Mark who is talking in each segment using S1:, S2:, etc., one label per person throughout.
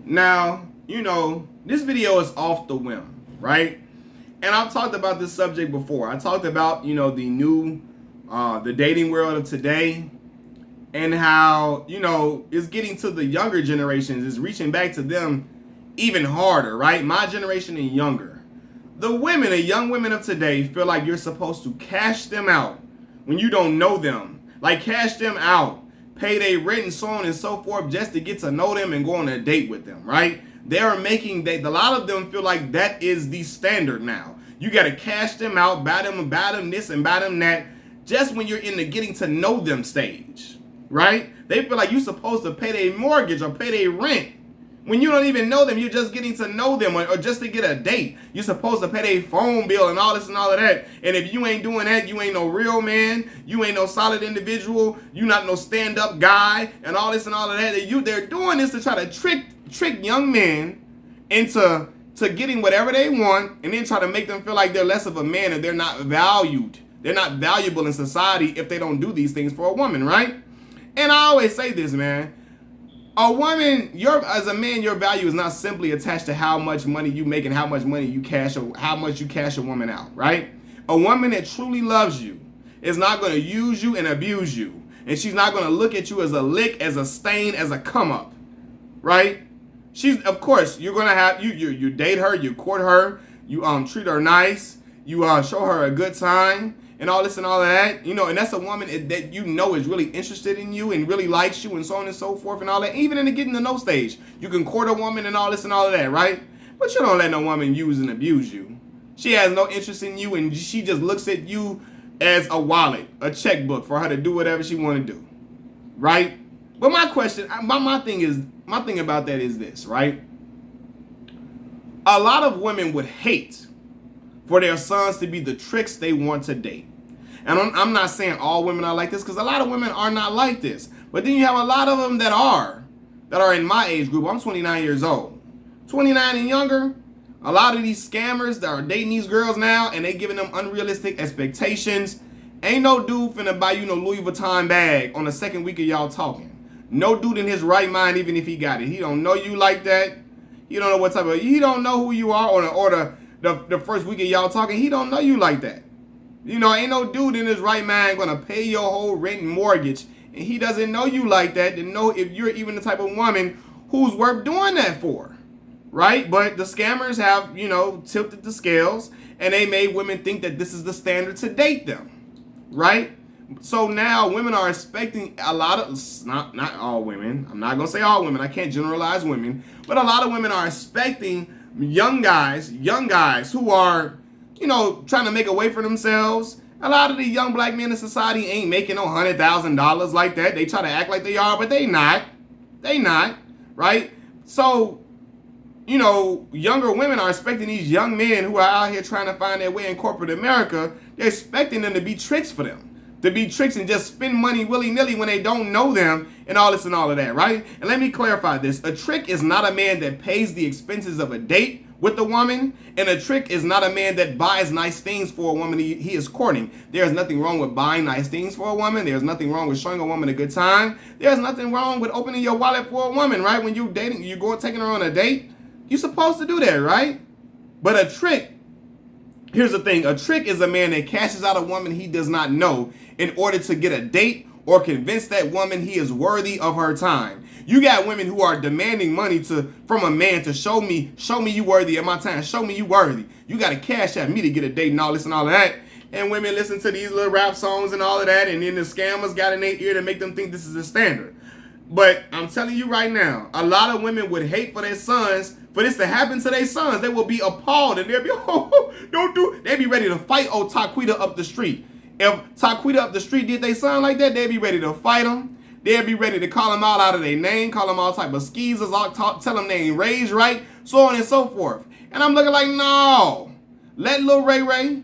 S1: Now, this video is off the whim, right? And I've talked about this subject before. I talked about, the new, the dating world of today and how, it's getting to the younger generations. It's reaching back to them even harder, right? My generation and younger. The young women of today feel like you're supposed to cash them out when you don't know them. Like cash them out, pay their rent and so on and so forth just to get to know them and go on a date with them, right? A lot of them feel like that is the standard now. You got to cash them out, buy them this and buy them that, just when you're in the getting to know them stage, right? They feel like you're supposed to pay their mortgage or pay their rent. When you don't even know them, you're just getting to know them or just to get a date. You're supposed to pay their phone bill and all this and all of that. And if you ain't doing that, you ain't no real man. You ain't no solid individual. You not no stand-up guy and all this and all of that. They're doing this to try to trick young men into getting whatever they want and then try to make them feel like they're less of a man and they're not valued. They're not valuable in society if they don't do these things for a woman, right? And I always say this, man. A woman, as a man, your value is not simply attached to how much money you make and how much money you cash or how much you cash a woman out, right? A woman that truly loves you is not going to use you and abuse you. And she's not going to look at you as a lick, as a stain, as a come up, right? Of course, you're going to have, you date her, you court her, you treat her nice, you show her a good time, and all this and all of that, and that's a woman that is really interested in you and really likes you and so on and so forth and all that. Even in the getting to know stage, you can court a woman and all this and all of that, right? But you don't let no woman use and abuse you. She has no interest in you and she just looks at you as a wallet, a checkbook for her to do whatever she want to do, right? But my question, my thing about that is this, right? A lot of women would hate for their sons to be the tricks they want to date. And I'm not saying all women are like this, because a lot of women are not like this. But then you have a lot of them that are in my age group. I'm 29 years old. 29 and younger, a lot of these scammers that are dating these girls now, and they giving them unrealistic expectations. Ain't no dude finna buy you no Louis Vuitton bag on the second week of y'all talking. No dude in his right mind, even if he got it. He don't know you like that. He don't know what type of, he don't know who you are or the first week of y'all talking. He don't know you like that. Ain't no dude in his right mind gonna pay your whole rent and mortgage, and he doesn't know you like that to know if you're even the type of woman who's worth doing that for, right? But the scammers have, tilted the scales, and they made women think that this is the standard to date them, right? So now women are expecting a lot of, not all women, I'm not gonna say all women, I can't generalize women, but a lot of women are expecting young guys who are, trying to make a way for themselves. A lot of the young black men in society ain't making no $100,000 like that. They try to act like they are, but they not, right? So, younger women are expecting these young men who are out here trying to find their way in corporate America, they're expecting them to be tricks for them. To be tricks and just spend money willy-nilly when they don't know them and all this and all of that, right? And let me clarify this. A trick is not a man that pays the expenses of a date with the woman, and a trick is not a man that buys nice things for a woman he is courting. There's nothing wrong with buying nice things for a woman. There's nothing wrong with showing a woman a good time. There's nothing wrong with opening your wallet for a woman, right? When you're dating, taking her on a date, you're supposed to do that, right? But a trick, here's the thing. A trick is a man that cashes out a woman he does not know in order to get a date or convince that woman he is worthy of her time. You got women who are demanding money from a man to show me you worthy of my time. Show me you worthy. You got to cash at me to get a date and all this and all of that. And women listen to these little rap songs and all of that, and then the scammers got in their ear to make them think this is the standard. But I'm telling you right now, a lot of women would hate for their sons, for this to happen to their sons. They will be appalled, and they'll be, they'll be ready to fight old Taquita up the street. If Taquita up the street did they son like that, they'd be ready to fight him. They'd be ready to call him out of their name, call him all type of skeezers, tell them they ain't raised right, so on and so forth. And I'm looking like, no. Let Lil Ray Ray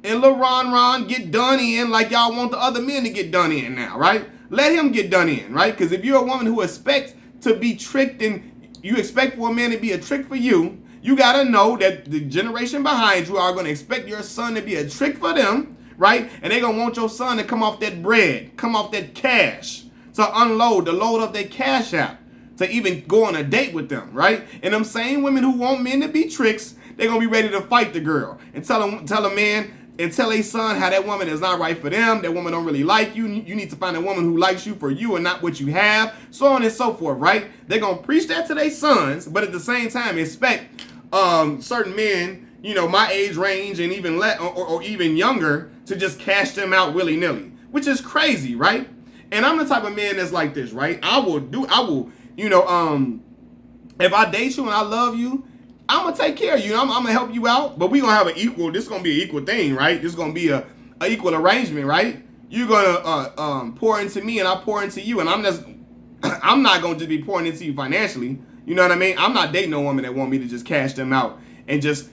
S1: and Lil Ron get done in like y'all want the other men to get done in now, right? Let him get done in, right? Because if you're a woman who expects to be tricked and you expect for a man to be a trick for you, you got to know that the generation behind you are going to expect your son to be a trick for them, right? And they're going to want your son to come off that bread, come off that cash, to unload, to load up their cash app, to even go on a date with them, right? And them same women who want men to be tricks, they're gonna be ready to fight the girl and tell a man and tell a son how that woman is not right for them, that woman don't really like you, you need to find a woman who likes you for you and not what you have, so on and so forth, right? They're gonna preach that to their sons, but at the same time expect certain men, you know, my age range and even or even younger, to just cash them out willy-nilly, which is crazy, right? And I'm the type of man that's like this, right? I will, you know, if I date you and I love you, I'm gonna take care of you. I'm gonna help you out, but we gonna have an equal. This is gonna be an equal thing, right? This is gonna be a equal arrangement, right? You're gonna pour into me, and I pour into you, and I'm not gonna just be pouring into you financially. You know what I mean? I'm not dating no woman that want me to just cash them out and just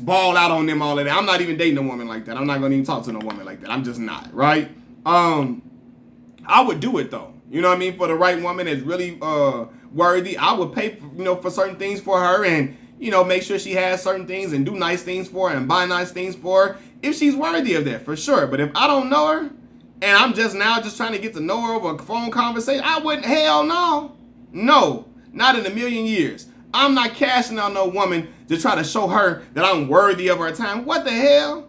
S1: ball out on them all of that. I'm not even dating a woman like that. I'm not gonna even talk to no woman like that. I'm just not, right? I would do it though. You know what I mean? For the right woman that's really worthy, I would pay for, for certain things for her, and make sure she has certain things and do nice things for her and buy nice things for her if she's worthy of that, for sure. But if I don't know her and I'm just trying to get to know her over a phone conversation, I wouldn't. Hell no. No, not in a million years. I'm not cashing out no woman to try to show her that I'm worthy of her time. What the hell?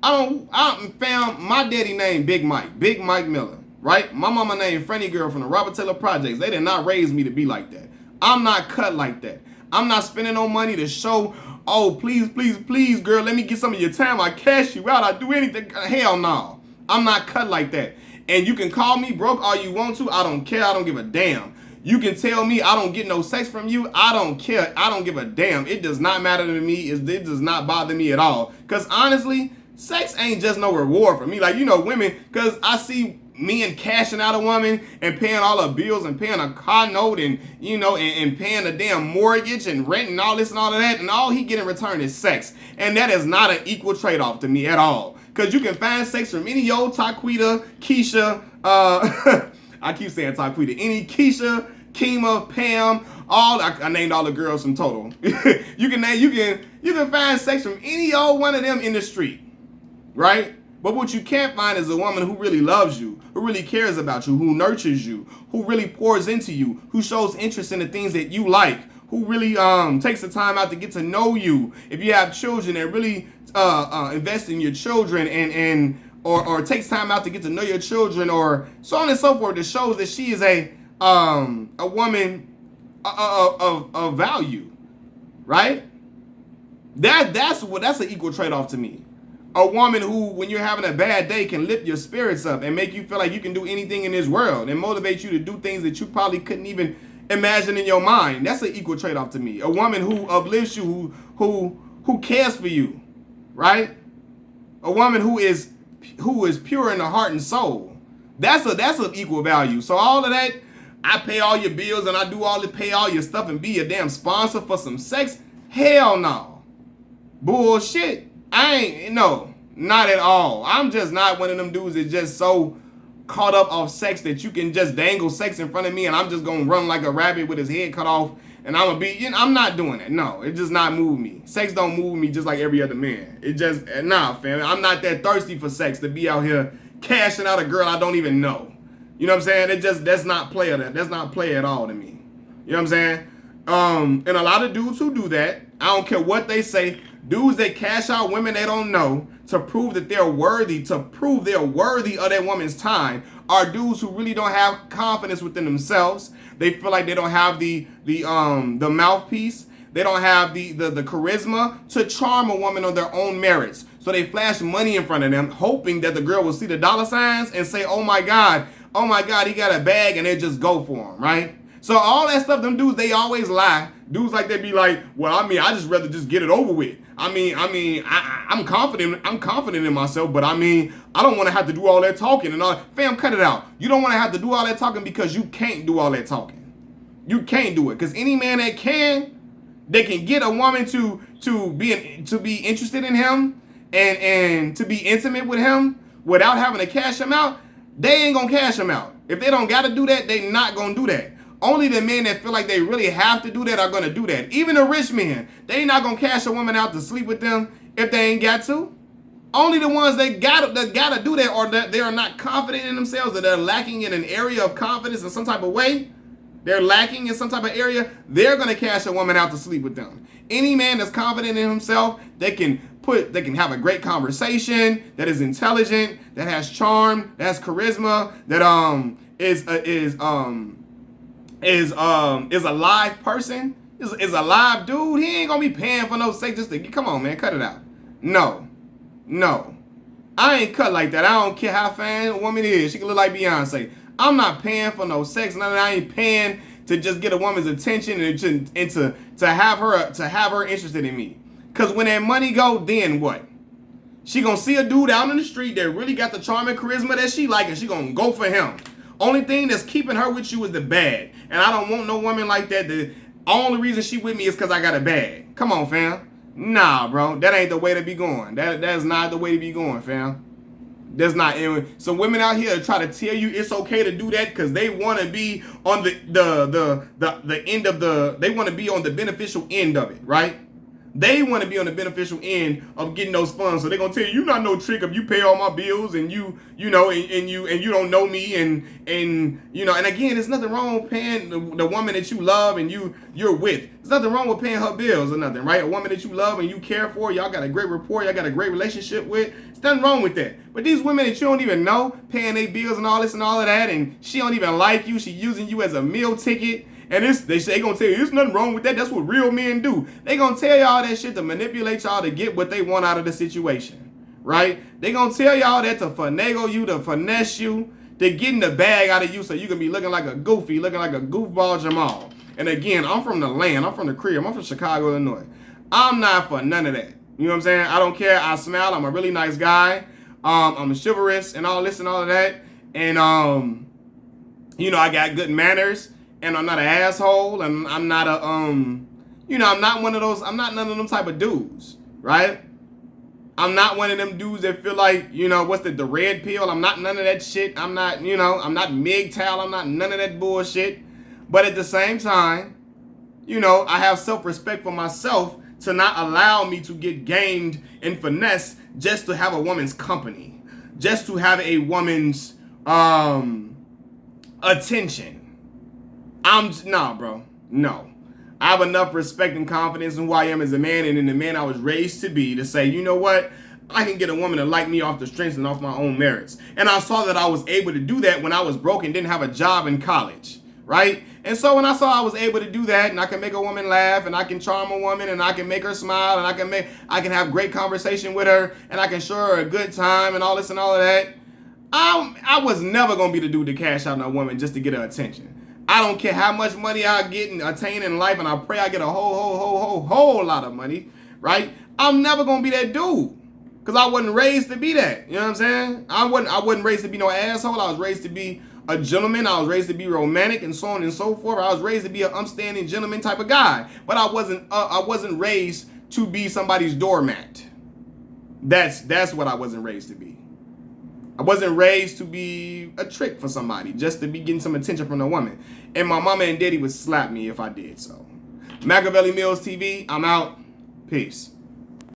S1: I found my daddy named Big Mike Miller, right? My mama named Franny Girl from the Robert Taylor Projects. They did not raise me to be like that. I'm not cut like that. I'm not spending no money to show, oh, please, please, please, girl, let me get some of your time. I cash you out. I do anything. Hell no. I'm not cut like that. And you can call me broke all you want to. I don't care. I don't give a damn. You can tell me I don't get no sex from you. I don't care. I don't give a damn. It does not matter to me. It does not bother me at all. Because honestly, sex ain't just no reward for me. Like, women, because I see men cashing out a woman and paying all her bills and paying a car note and, and paying a damn mortgage and rent and all this and all of that. And all he get in return is sex. And that is not an equal trade-off to me at all. Because you can find sex from any old Taquita, Keisha, I keep saying Taquita, any Keisha, Kima, Pam, I named all the girls from Total. You can find sex from any old one of them in the street, right? But what you can't find is a woman who really loves you, who really cares about you, who nurtures you, who really pours into you, who shows interest in the things that you like, who really takes the time out to get to know you. If you have children, that really invest in your children and or takes time out to get to know your children, or so on and so forth, that shows that she is a woman of value, right? That's an equal trade-off to me. A woman who, when you're having a bad day, can lift your spirits up and make you feel like you can do anything in this world and motivate you to do things that you probably couldn't even imagine in your mind. That's an equal trade-off to me. A woman who uplifts you, who cares for you, right? A woman who is pure in the heart and soul. That's an equal value. So all of that, I pay all your bills and I do pay all your stuff and be a damn sponsor for some sex? Hell no. Bullshit. No, not at all. I'm just not one of them dudes that's just so caught up off sex that you can just dangle sex in front of me and I'm just gonna run like a rabbit with his head cut off and I'm gonna be, I'm not doing that. No, it does not move me. Sex don't move me just like every other man. It just, nah, fam. I'm not that thirsty for sex to be out here cashing out a girl I don't even know. You know what I'm saying? That's not play at all to me. You know what I'm saying? And a lot of dudes who do that, I don't care what they say, dudes that cash out women they don't know to prove that they're worthy, of that woman's time, are dudes who really don't have confidence within themselves. They feel like they don't have the mouthpiece. They don't have the charisma to charm a woman on their own merits. So they flash money in front of them, hoping that the girl will see the dollar signs and say, oh my God, he got a bag, and they just go for him, right? So all that stuff, them dudes, they always lie. Dudes like they be like, well, I just rather just get it over with. I'm confident in myself, but I don't want to have to do all that talking and all. Fam, cut it out. You don't want to have to do all that talking because you can't do all that talking. You can't do it because any man that can get a woman to be interested in him and to be intimate with him without having to cash him out. They ain't gonna cash him out. If they don't gotta do that, they not gonna do that. Only the men that feel like they really have to do that are gonna do that. Even the rich men, they not gonna cash a woman out to sleep with them if they ain't got to. Only the ones that gotta do that, or that they are not confident in themselves, or they're lacking in an area of confidence in some type of way, they're lacking in some type of area, they're going to cash a woman out to sleep with them. Any man that's confident in himself, they can have a great conversation, that is intelligent, that has charm, that has charisma, that is a live person, is a live dude. He ain't gonna be paying for no sex just to come on, man, cut it out. No. I ain't cut like that. I don't care how fine a woman is. She can look like Beyonce. I'm not paying for no sex. None of that. I ain't paying to just get a woman's attention and to have her interested in me. Cause when that money go, then what? She gonna see a dude out in the street that really got the charm and charisma that she like, and she gonna go for him. Only thing that's keeping her with you is the bag. And I don't want no woman like that. The only reason she with me is because I got a bag. Come on, fam. Nah, bro. That ain't the way to be going. That's not the way to be going, fam. That's not. Some women out here try to tell you it's okay to do that because they want to be on the end of they want to be on the beneficial end of it, right? They want to be on the beneficial end of getting those funds. So they're going to tell you, you're not no trick if you pay all my bills and you don't know me and again, there's nothing wrong with paying the woman that you love and you're with. There's nothing wrong with paying her bills or nothing, right? A woman that you love and you care for, y'all got a great rapport, y'all got a great relationship with. There's nothing wrong with that. But these women that you don't even know, paying their bills and all this and all of that, and she don't even like you, she using you as a meal ticket. And they gonna tell you there's nothing wrong with that. That's what real men do. They gonna tell y'all that shit to manipulate y'all to get what they want out of the situation, right? They gonna tell y'all that to finagle you, to finesse you, to get in the bag out of you so you can be looking like a goofy, looking like a goofball Jamal. And again, I'm from the land. I'm from the crib. I'm from Chicago, Illinois. I'm not for none of that. You know what I'm saying? I don't care. I smile. I'm a really nice guy. I'm chivalrous and all this and all of that. And I got good manners. And I'm not an asshole, and I'm not I'm not one of those, I'm not none of them type of dudes, right? I'm not one of them dudes that feel like, what's the red pill? I'm not none of that shit. I'm not, I'm not MGTOW. I'm not none of that bullshit. But at the same time, I have self-respect for myself to not allow me to get gamed and finesse just to have a woman's company, just to have a woman's attention. Nah, bro. No. I have enough respect and confidence in who I am as a man and in the man I was raised to be to say, you know what? I can get a woman to like me off the strengths and off my own merits. And I saw that I was able to do that when I was broke and didn't have a job in college, right? And so when I saw I was able to do that and I can make a woman laugh and I can charm a woman and I can make her smile and I can have great conversation with her and I can show her a good time and all this and all of that, I was never going to be the dude to cash out on a woman just to get her attention. I don't care how much money I get and attain in life, and I pray I get a whole lot of money, right? I'm never gonna be that dude, cause I wasn't raised to be that. You know what I'm saying? I wasn't raised to be no asshole. I was raised to be a gentleman. I was raised to be romantic and so on and so forth. I was raised to be an upstanding gentleman type of guy, but I wasn't raised to be somebody's doormat. That's what I wasn't raised to be. I wasn't raised to be a trick for somebody, just to be getting some attention from a woman. And my mama and daddy would slap me if I did so. Machiavelli Mills TV, I'm out. Peace.